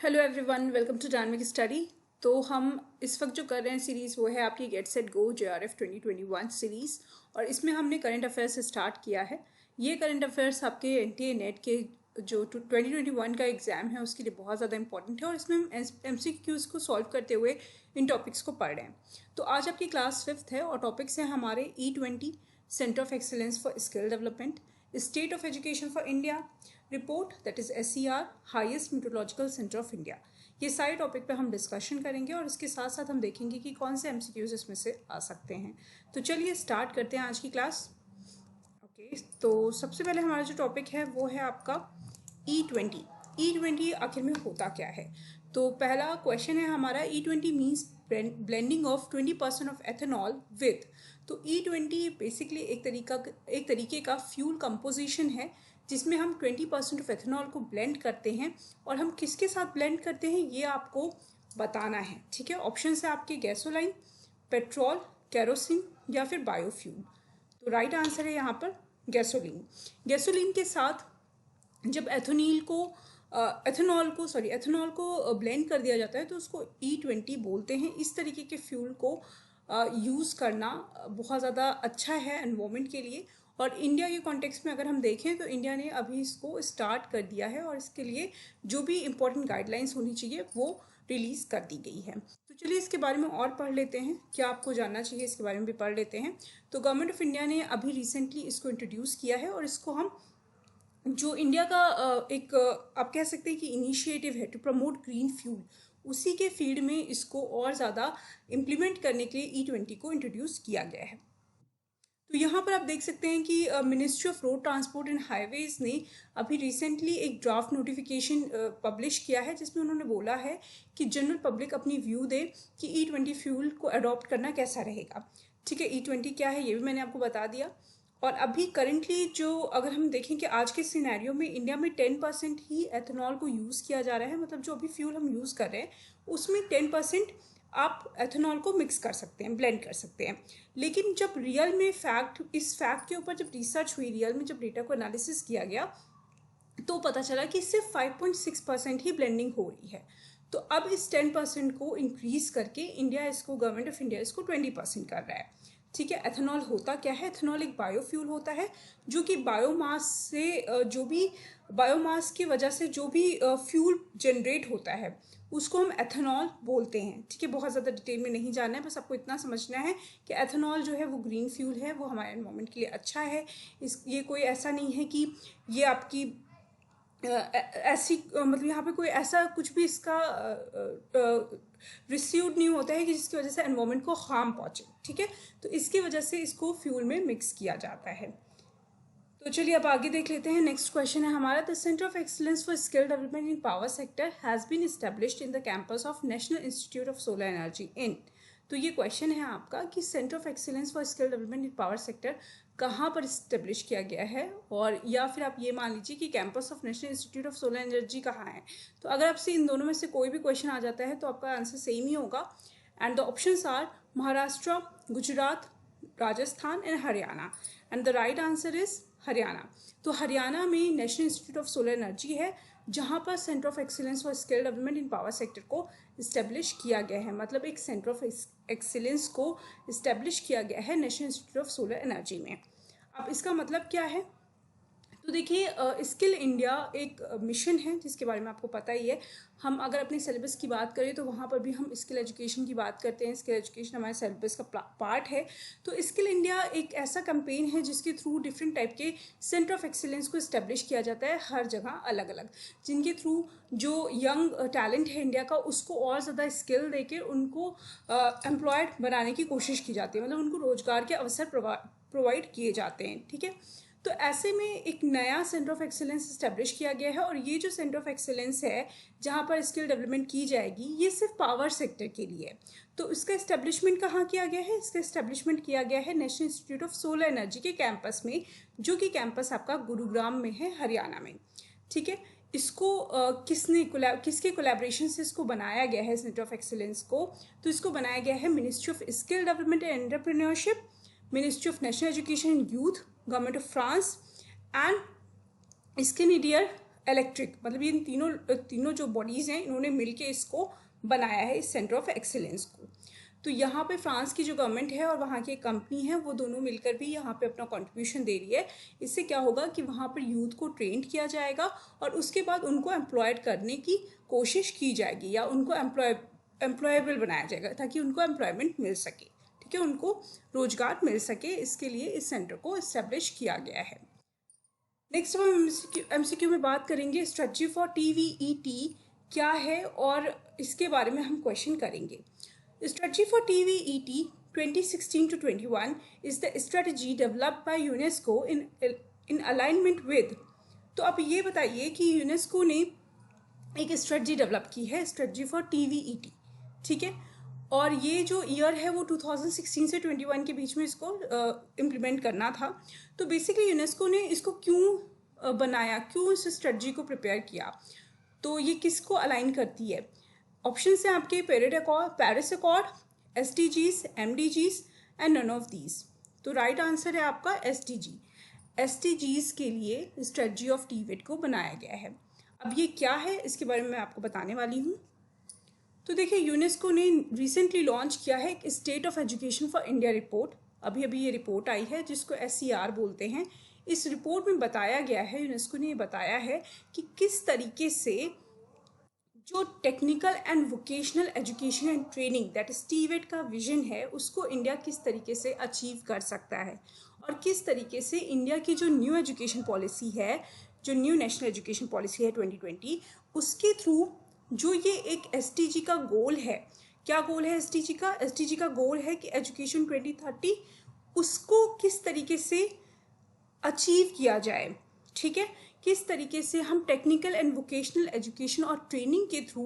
Hello everyone, welcome to dynamic study. तो हम इस वक्त जो कर रहे हैं सीरीज़ वो है आपकी get set go JRF 2021 series, और इसमें हमने करंट अफेयर्स से स्टार्ट किया है। ये करंट अफेयर्स आपके NTA नेट के जो 2021 का एग्ज़ाम है उसके लिए बहुत ज़्यादा इंपॉर्टेंट है, और इसमें हम MCQs को सॉल्व करते हुए इन टॉपिक्स को पढ़ रहे हैं। तो आज आपकी क्लास 5th है और टॉपिक्स हैं हमारे E20 centre of excellence for skill development, state of education for India, report that is SER, highest meteorological centre of India. ये सारे टॉपिक पे हम डिस्कशन करेंगे और इसके साथ साथ हम देखेंगे कि कौन से MCQs इसमें से आ सकते हैं। तो चलिए स्टार्ट करते हैं आज की क्लास। ओके, तो सबसे पहले हमारा जो टॉपिक है वो है आपका E20 आखिर में होता क्या है। तो पहला क्वेश्चन है हमारा, E20 means blending of 20% of ethanol with. तो E20 बेसिकली एक तरीके का फ्यूल कंपोजिशन है जिसमें हम 20% ऑफ एथेनॉल को ब्लेंड करते हैं, और हम किसके साथ ब्लेंड करते हैं ये आपको बताना है। ठीक है, ऑप्शन है आपके गैसोलाइन, पेट्रोल, केरोसिन या फिर बायोफ्यूल। तो राइट आंसर है यहाँ पर गैसोलीन। गैसोलीन के साथ जब एथेनॉल को ब्लेंड कर दिया जाता है तो उसको E20 बोलते हैं। इस तरीके के फ्यूल को यूज़ करना बहुत ज़्यादा अच्छा है एनवायरनमेंट के लिए, और इंडिया के कॉन्टेक्स्ट में अगर हम देखें तो इंडिया ने अभी इसको स्टार्ट कर दिया है, और इसके लिए जो भी इम्पोर्टेंट गाइडलाइंस होनी चाहिए वो रिलीज़ कर दी गई है। तो चलिए इसके बारे में और पढ़ लेते हैं, क्या आपको जानना चाहिए इसके बारे में भी पढ़ लेते हैं। तो गवर्नमेंट ऑफ इंडिया ने अभी रिसेंटली इसको इंट्रोड्यूस किया है, और इसको हम जो इंडिया का एक आप कह सकते हैं कि इनिशिएटिव है टू प्रमोट ग्रीन फ्यूल, उसी के फील्ड में इसको और ज़्यादा इम्प्लीमेंट करने के लिए E20 को इंट्रोड्यूस किया गया है। तो यहाँ पर आप देख सकते हैं कि ministry of road transport and highways ने अभी रिसेंटली एक ड्राफ्ट नोटिफिकेशन पब्लिश किया है, जिसमें उन्होंने बोला है कि जनरल पब्लिक अपनी व्यू दे कि E20 फ्यूल को अडॉप्ट करना कैसा रहेगा। ठीक है, E20 क्या है ये भी मैंने आपको बता दिया। और अभी करेंटली जो अगर हम देखें कि आज के सिनेरियो में इंडिया में 10% ही एथेनॉल को यूज़ किया जा रहा है, मतलब जो अभी फ्यूल हम यूज़ कर रहे हैं उसमें 10% आप एथेनॉल को मिक्स कर सकते हैं, ब्लेंड कर सकते हैं। लेकिन जब रियल में इस फैक्ट के ऊपर जब रिसर्च हुई, रियल में जब डेटा को एनालिसिस किया गया तो पता चला कि सिर्फ 5.6% ही ब्लेंडिंग हो रही है। तो अब इस 10% को इंक्रीज करके गवर्नमेंट ऑफ इंडिया इसको 20% कर रहा है। ठीक है, एथेनॉल होता क्या है? एथेनॉल एक बायोफ्यूल होता है जो कि बायोमास की वजह से जो भी फ्यूल जनरेट होता है उसको हम एथेनॉल बोलते हैं। ठीक है, बहुत ज़्यादा डिटेल में नहीं जानना है, बस आपको इतना समझना है कि एथेनॉल जो है वो ग्रीन फ्यूल है, वो हमारे एनवायरनमेंट के लिए अच्छा है। ये कोई ऐसा नहीं है कि ये आपकी ऐसी मतलब यहाँ पे कोई ऐसा कुछ भी इसका रिसीव्ड नहीं होता है कि जिसकी वजह से एनवायरनमेंट को हार्म पहुँचे। ठीक है, तो इसकी वजह से इसको फ्यूल में मिक्स किया जाता है। तो चलिए अब आगे देख लेते हैं। नेक्स्ट क्वेश्चन है हमारा, the centre of excellence for skill development in power sector has been established in the campus of National Institute of Solar Energy in. तो ये क्वेश्चन है आपका कि centre of excellence for skill development in power sector कहाँ पर establish किया गया है, और या फिर आप ये मान लीजिए कि campus of National Institute of Solar energy कहाँ है। तो अगर आपसे इन दोनों में से कोई भी क्वेश्चन आ जाता है तो आपका आंसर सेम ही होगा, and the options are Maharashtra, Gujarat, Rajasthan and Haryana, and the right answer is Haryana. तो हरियाणा में National Institute of Solar Energy है, जहाँ पर centre of excellence for skill development in power sector को इस्टेब्लिश किया गया है। मतलब एक सेंटर ऑफ एक्सीलेंस को इस्टेब्लिश किया गया है National Institute of Solar Energy में। अब इसका मतलब क्या है? तो देखिए, स्किल इंडिया एक मिशन है जिसके बारे में आपको पता ही है। हम अगर अपने सिलेबस की बात करें तो वहाँ पर भी हम स्किल एजुकेशन की बात करते हैं। स्किल एजुकेशन हमारे सिलेबस का पार्ट है। तो स्किल इंडिया एक ऐसा कैंपेन है जिसके थ्रू डिफरेंट टाइप के सेंटर ऑफ एक्सीलेंस को इस्टेब्लिश किया जाता है, हर जगह अलग अलग, जिनके थ्रू जो यंग टैलेंट है इंडिया का उसको और ज़्यादा स्किल देकर उनको एम्प्लॉयड बनाने की कोशिश की जाती है, मतलब उनको रोजगार के अवसर प्रोवाइड किए जाते हैं। ठीक है, तो ऐसे में एक नया सेंटर ऑफ एक्सीलेंस इस्टेब्लिश किया गया है, और ये जो सेंटर ऑफ एक्सीलेंस है जहाँ पर स्किल डेवलपमेंट की जाएगी ये सिर्फ पावर सेक्टर के लिए है। तो इसका इस्टेब्लिशमेंट कहाँ किया गया है? इसका इस्टेब्लिशमेंट किया गया है National Institute of Solar energy के कैंपस में, जो कि कैंपस आपका गुरुग्राम में है, हरियाणा में। ठीक है, इसको किसके कोलैबोरेशन से इसको बनाया गया है सेंटर ऑफ एक्सीलेंस को? तो इसको बनाया गया है ministry of skill development and entrepreneurship, ministry of national education and youth, government of France and Schneider electric, मतलब ये तीनों तीनों जो बॉडीज़ हैं इन्होंने मिलके इसको बनाया है, इस सेंटर ऑफ एक्सीलेंस को। तो यहाँ पे फ्रांस की जो गवर्नमेंट है और वहाँ की एक कंपनी है वो दोनों मिलकर भी यहाँ पे अपना कंट्रीब्यूशन दे रही है। इससे क्या होगा कि वहाँ पर यूथ को ट्रेंड किया जाएगा और उसके बाद उनको एम्प्लॉयड करने की कोशिश की जाएगी या उनको एम्प्लॉयबल बनाया जाएगा ताकि उनको एम्प्लॉयमेंट मिल सके, ठीक है, उनको रोजगार मिल सके। इसके लिए इस सेंटर को इस्टेब्लिश किया गया है। नेक्स्ट हम एमसीक्यू में बात करेंगे स्ट्रेटजी फॉर टीवीईटी क्या है और इसके बारे में हम क्वेश्चन करेंगे। Strategy for TVET 2016 to 21 is the strategy developed by UNESCO in alignment with। तो अब ये बताइए कि यूनेस्को ने एक स्ट्रेटजी डेवलप की है, स्ट्रेटजी फॉर टीवीईटी, ठीक है, और ये जो ईयर है वो 2016 से 21 के बीच में इसको इम्प्लीमेंट करना था। तो बेसिकली यूनेस्को ने इसको क्यों बनाया, क्यों इस स्ट्रेटजी को प्रिपेयर किया, तो ये किसको अलाइन करती है? ऑप्शन हैं आपके Paris accord, SDGs, MDGs and none of these. तो राइट आंसर है आपका SDGs के लिए स्ट्रेटजी ऑफ टीवेट को बनाया गया है। अब ये क्या है इसके बारे में मैं आपको बताने वाली हूँ। तो देखिए, यूनेस्को ने रिसेंटली लॉन्च किया है एक state of education for India report. अभी ये रिपोर्ट आई है जिसको SCR बोलते हैं। इस रिपोर्ट में बताया गया है, यूनेस्को ने ये बताया है कि किस तरीके से जो technical and vocational education and training that is TVET का विजन है उसको इंडिया किस तरीके से अचीव कर सकता है और किस तरीके से इंडिया की जो न्यू एजुकेशन पॉलिसी है, जो न्यू नेशनल एजुकेशन पॉलिसी है 2020, उसके थ्रू जो ये एक SDG का गोल है। क्या गोल है SDG का? SDG का गोल है कि एजुकेशन 2030 उसको किस तरीके से अचीव किया जाए, ठीक है, किस तरीके से हम टेक्निकल एंड वोकेशनल एजुकेशन और ट्रेनिंग के थ्रू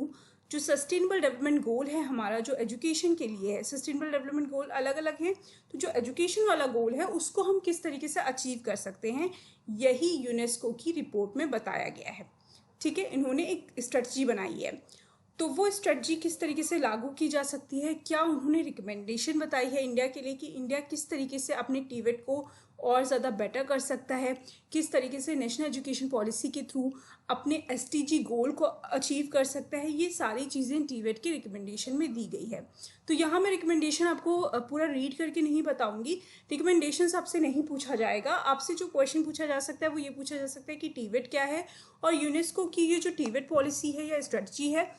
जो सस्टेनेबल डेवलपमेंट गोल है हमारा, जो एजुकेशन के लिए है, सस्टेनेबल डेवलपमेंट गोल अलग अलग हैं, तो जो एजुकेशन वाला गोल है उसको हम किस तरीके से अचीव कर सकते हैं, यही यूनेस्को की रिपोर्ट में बताया गया है, ठीक है। इन्होंने एक स्ट्रेटजी बनाई है, तो वो स्ट्रेटजी किस तरीके से लागू की जा सकती है, क्या उन्होंने रिकमेंडेशन बताई है इंडिया के लिए कि इंडिया किस तरीके से अपने टीवेट को और ज़्यादा बेटर कर सकता है, किस तरीके से नेशनल एजुकेशन पॉलिसी के थ्रू अपने SDG गोल को अचीव कर सकता है, ये सारी चीज़ें टीवेट के रिकमेंडेशन में दी गई है। तो यहाँ मैं रिकमेंडेशन आपको पूरा रीड करके नहीं बताऊँगी, रिकमेंडेशंस आपसे नहीं पूछा जाएगा। आपसे जो क्वेश्चन पूछा जा सकता है वो ये पूछा जा सकता है कि टीवेट क्या है और यूनेस्को की ये जो टीवेट पॉलिसी है या स्ट्रेटजी है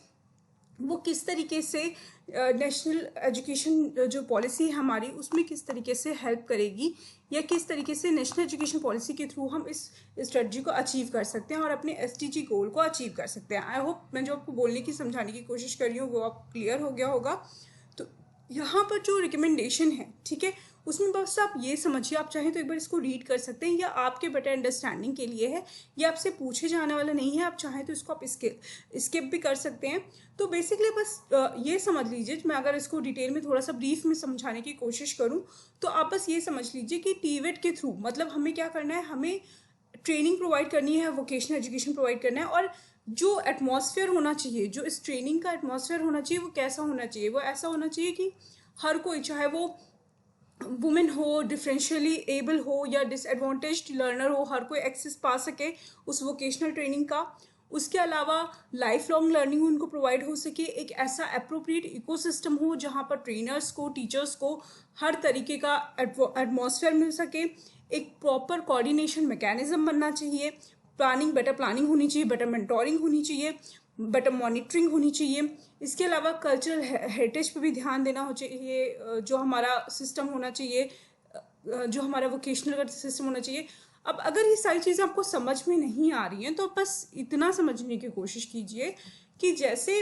वो किस तरीके से नेशनल एजुकेशन जो पॉलिसी है हमारी उसमें किस तरीके से हेल्प करेगी, या किस तरीके से नेशनल एजुकेशन पॉलिसी के थ्रू हम इस स्ट्रेटजी को अचीव कर सकते हैं और अपने SDG गोल को अचीव कर सकते हैं। आई होप मैं जो आपको बोलने की समझाने की कोशिश कर रही हूँ वो आप क्लियर हो गया होगा। तो यहाँ पर जो रिकमेंडेशन है, ठीक है, उसमें बस आप ये समझिए, आप चाहें तो एक बार इसको रीड कर सकते हैं या आपके बेटर अंडरस्टैंडिंग के लिए है, ये आपसे पूछे जाने वाला नहीं है, आप चाहें तो इसको आप स्किप भी कर सकते हैं। तो बेसिकली बस ये समझ लीजिए, मैं अगर इसको डिटेल में थोड़ा सा ब्रीफ में समझाने की कोशिश करूँ तो आप बस ये समझ लीजिए कि टीवेट के थ्रू मतलब हमें क्या करना है, हमें ट्रेनिंग प्रोवाइड करनी है, वोकेशनल एजुकेशन प्रोवाइड करना है, और जो एटमॉस्फेयर होना चाहिए, जो इस ट्रेनिंग का एटमॉस्फेयर होना चाहिए वो कैसा होना चाहिए, वो ऐसा होना चाहिए कि हर कोई, चाहे वो वुमेन हो, डिफरेंशियली एबल हो या डिसएडवांटेज्ड लर्नर हो, हर कोई एक्सेस पा सके उस वोकेशनल ट्रेनिंग का। उसके अलावा लाइफ लॉन्ग लर्निंग उनको प्रोवाइड हो सके, एक ऐसा अप्रोप्रिएट इकोसिस्टम हो जहाँ पर ट्रेनर्स को, टीचर्स को हर तरीके का एटमॉस्फेयर मिल सके, एक प्रॉपर कोऑर्डिनेशन मैकेनिज्म बनना चाहिए, बेटर प्लानिंग होनी चाहिए, बेटर मेंटोरिंग होनी चाहिए, बेटर मॉनिटरिंग होनी चाहिए। इसके अलावा कल्चरल हेरिटेज पे भी ध्यान देना हो चाहिए, जो हमारा सिस्टम होना चाहिए, जो हमारा वोकेशनल सिस्टम होना चाहिए। अब अगर ये सारी चीज़ें आपको समझ में नहीं आ रही हैं तो बस इतना समझने की कोशिश कीजिए कि जैसे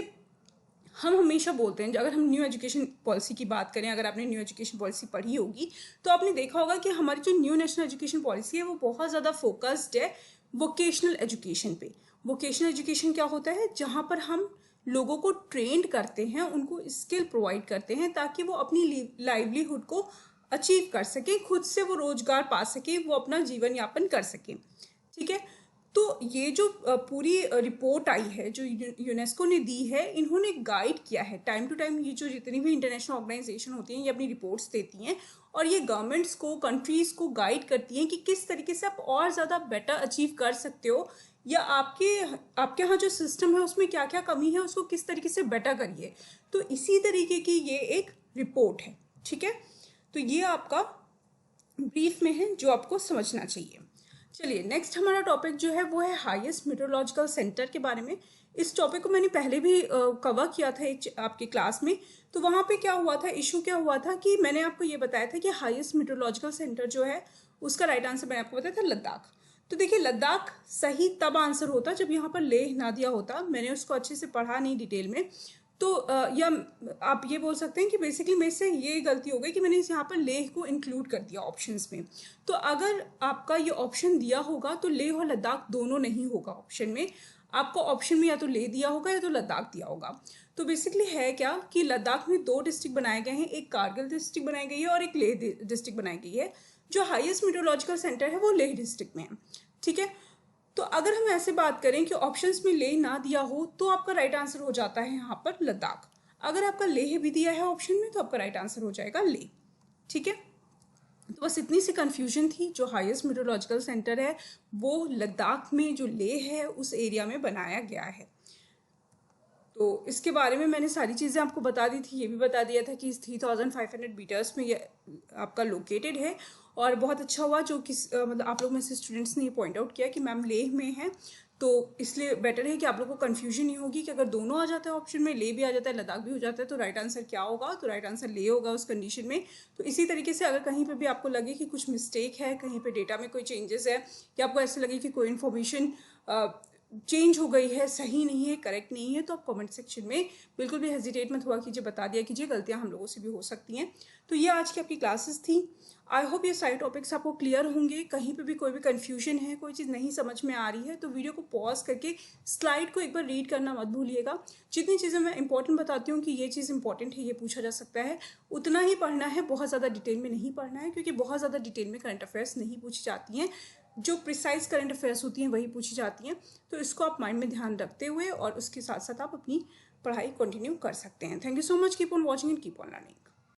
हम हमेशा बोलते हैं, अगर हम न्यू एजुकेशन पॉलिसी की बात करें, अगर आपने न्यू एजुकेशन पॉलिसी पढ़ी होगी तो आपने देखा होगा कि हमारी जो न्यू नेशनल एजुकेशन पॉलिसी है वो बहुत ज़्यादा फोकस्ड है वोकेशनल एजुकेशन पे। वोकेशनल एजुकेशन क्या होता है? जहाँ पर हम लोगों को ट्रेंड करते हैं, उनको स्किल प्रोवाइड करते हैं ताकि वो अपनी लाइवलीहुड को अचीव कर सके, खुद से वो रोजगार पा सके, वो अपना जीवन यापन कर सके, ठीक है। तो ये जो पूरी रिपोर्ट आई है जो यूनेस्को ने दी है, इन्होंने गाइड किया है टाइम टू टाइम, ये जो जितनी भी इंटरनेशनल ऑर्गेनाइजेशन होती हैं ये अपनी रिपोर्ट्स देती हैं और ये गवर्नमेंट्स को, कंट्रीज़ को गाइड करती हैं कि किस तरीके से आप और ज़्यादा बेटर अचीव कर सकते हो या आपके यहाँ जो सिस्टम है उसमें क्या क्या कमी है, उसको किस तरीके से बेटर करिए। तो इसी तरीके की ये एक रिपोर्ट है, ठीक है। तो ये आपका ब्रीफ में है जो आपको समझना चाहिए। चलिए नेक्स्ट हमारा टॉपिक जो है वो है हाईएस्ट मीटरोलॉजिकल सेंटर के बारे में। इस टॉपिक को मैंने पहले भी कवर किया था एक आपकी क्लास में। तो वहाँ पे क्या हुआ था, इशू क्या हुआ था कि मैंने आपको ये बताया था कि हाईएस्ट मीटरोलॉजिकल सेंटर जो है उसका राइट आंसर मैंने आपको बताया था लद्दाख। तो देखिए लद्दाख सही तब आंसर होता जब यहाँ पर लेह ना दिया होता। मैंने उसको अच्छे से पढ़ा नहीं डिटेल में, तो या आप ये बोल सकते हैं कि बेसिकली मेरे से ये गलती हो गई कि मैंने यहाँ पर लेह को इंक्लूड कर दिया ऑप्शंस में। तो अगर आपका ये ऑप्शन दिया होगा तो लेह और लद्दाख दोनों नहीं होगा ऑप्शन में, आपको ऑप्शन में या तो लेह दिया होगा या तो लद्दाख दिया होगा। तो बेसिकली है क्या कि लद्दाख में 2 डिस्ट्रिक्ट बनाए गए हैं, एक कारगिल डिस्ट्रिक्ट बनाई गई है और एक लेह डिस्ट्रिक्ट बनाई गई है। जो हाईएस्ट मीटरोलॉजिकल सेंटर है वो लेह डिस्ट्रिक्ट में है, ठीक है। तो अगर हम ऐसे बात करें कि ऑप्शंस में लेह ना दिया हो तो आपका राइट आंसर हो जाता है यहाँ पर लद्दाख। अगर आपका लेह भी दिया है ऑप्शन में तो आपका राइट आंसर हो जाएगा लेह, ठीक है। तो बस इतनी सी कंफ्यूजन थी। जो हाईएस्ट मीटरोलॉजिकल सेंटर है वो लद्दाख में, जो लेह है उस एरिया में बनाया गया है। तो इसके बारे में मैंने सारी चीज़ें आपको बता दी थी। ये भी बता दिया था कि 3500 मीटर्स में ये आपका लोकेटेड है। और बहुत अच्छा हुआ जो मतलब आप लोग में से स्टूडेंट्स ने ये पॉइंट आउट किया कि मैम लेह में है, तो इसलिए बेटर है कि आप लोग को कन्फ्यूजन नहीं होगी कि अगर दोनों आ जाता है ऑप्शन में, लेह भी आ जाता है लद्दाख भी हो जाता है, तो राइट आंसर क्या होगा। तो राइट आंसर लेह होगा उस कंडीशन में। तो इसी तरीके से अगर कहीं पे भी आपको लगे कि कुछ मिस्टेक है, कहीं पे डेटा में कोई चेंजेस है, कि आपको ऐसे लगे कि कोई इन्फॉर्मेशन चेंज हो गई है, सही नहीं है, करेक्ट नहीं है, तो आप कमेंट सेक्शन में बिल्कुल भी हेजिटेट मत हुआ कीजिए, बता दिया कीजिए। गलतियां हम लोगों से भी हो सकती हैं। तो ये आज की आपकी क्लासेस थी। आई होप ये सारे टॉपिक्स आपको क्लियर होंगे। कहीं पे भी कोई भी कंफ्यूजन है, कोई चीज़ नहीं समझ में आ रही है, तो वीडियो को पॉज करके स्लाइड को एक बार रीड करना मत भूलिएगा। जितनी चीज़ें मैं इंपॉर्टेंट बताती हूँ कि ये चीज़ इंपॉर्टेंट है, ये पूछा जा सकता है, उतना ही पढ़ना है। बहुत ज़्यादा डिटेल में नहीं पढ़ना है, क्योंकि बहुत ज़्यादा डिटेल में करंट अफेयर्स नहीं पूछी जाती हैं। जो प्रिसाइज करंट अफेयर्स होती हैं वही पूछी जाती हैं। तो इसको आप माइंड में ध्यान रखते हुए और उसके साथ साथ आप अपनी पढ़ाई कंटिन्यू कर सकते हैं। Thank you so much. Keep on watching and keep on learning.